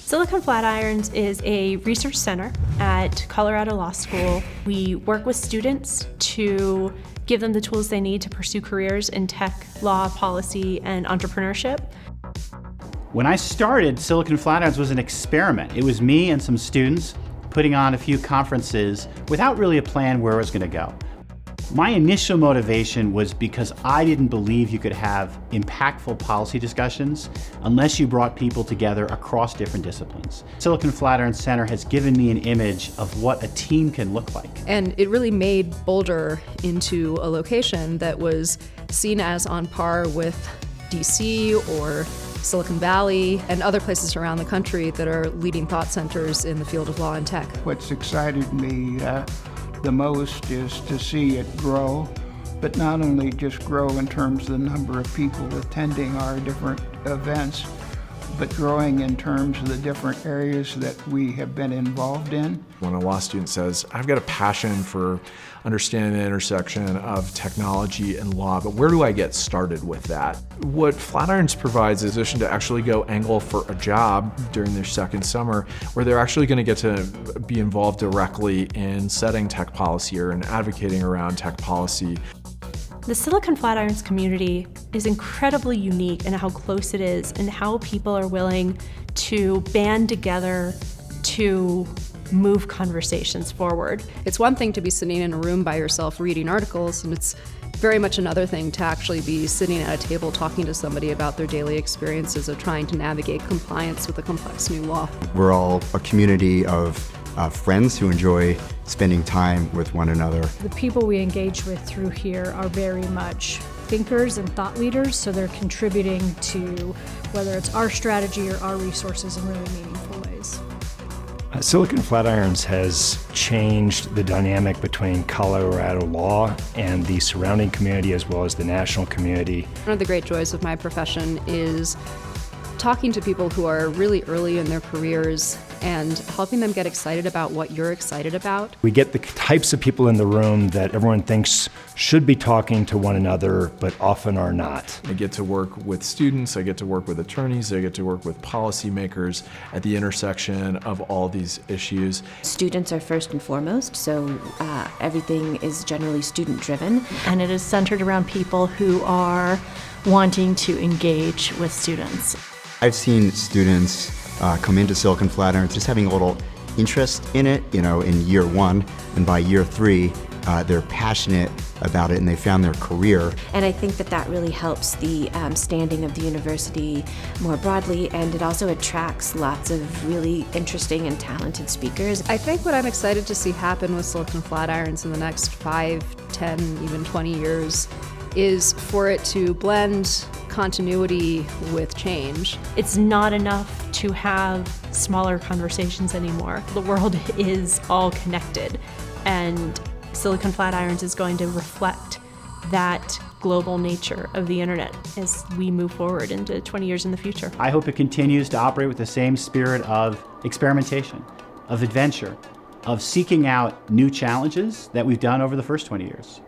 Silicon Flatirons is a research center at Colorado Law School. We work with students to give them the tools they need to pursue careers in tech, law, policy, and entrepreneurship. When I started, Silicon Flatirons was an experiment. It was me and some students putting on a few conferences without really a plan where it was going to go. My initial motivation was because I didn't believe you could have impactful policy discussions unless you brought people together across different disciplines. Silicon Flatirons Center has given me an image of what a team can look like. And it really made Boulder into a location that was seen as on par with DC or Silicon Valley and other places around the country that are leading thought centers in the field of law and tech. What's excited me the most is to see it grow, but not only just grow in terms of the number of people attending our different events, but growing in terms of the different areas that we have been involved in. When a law student says, I've got a passion for understanding the intersection of technology and law, but where do I get started with that? What Flatirons provides is a position to actually go angle for a job during their second summer where they're actually going to get to be involved directly in setting tech policy or in advocating around tech policy. The Silicon Flatirons community is incredibly unique in how close it is and how people are willing to band together to move conversations forward. It's one thing to be sitting in a room by yourself reading articles, and it's very much another thing to actually be sitting at a table talking to somebody about their daily experiences of trying to navigate compliance with a complex new law. We're all a community of friends who enjoy spending time with one another. The people we engage with through here are very much thinkers and thought leaders, so they're contributing to whether it's our strategy or our resources in really meaningful ways. Silicon Flatirons has changed the dynamic between Colorado law and the surrounding community as well as the national community. One of the great joys of my profession is talking to people who are really early in their careers and helping them get excited about what you're excited about. We get the types of people in the room that everyone thinks should be talking to one another, but often are not. I get to work with students, I get to work with attorneys, I get to work with policymakers at the intersection of all these issues. Students are first and foremost, so everything is generally student-driven. And it is centered around people who are wanting to engage with students. I've seen students come into Silicon Flatirons just having a little interest in it, in year one, and by year three, they're passionate about it and they found their career. And I think that really helps the standing of the university more broadly, and it also attracts lots of really interesting and talented speakers. I think what I'm excited to see happen with Silicon Flatirons in the next 5, 10, even 20 years is for it to blend continuity with change. It's not enough to have smaller conversations anymore. The world is all connected, and Silicon Flatirons is going to reflect that global nature of the internet as we move forward into 20 years in the future. I hope it continues to operate with the same spirit of experimentation, of adventure, of seeking out new challenges that we've done over the first 20 years.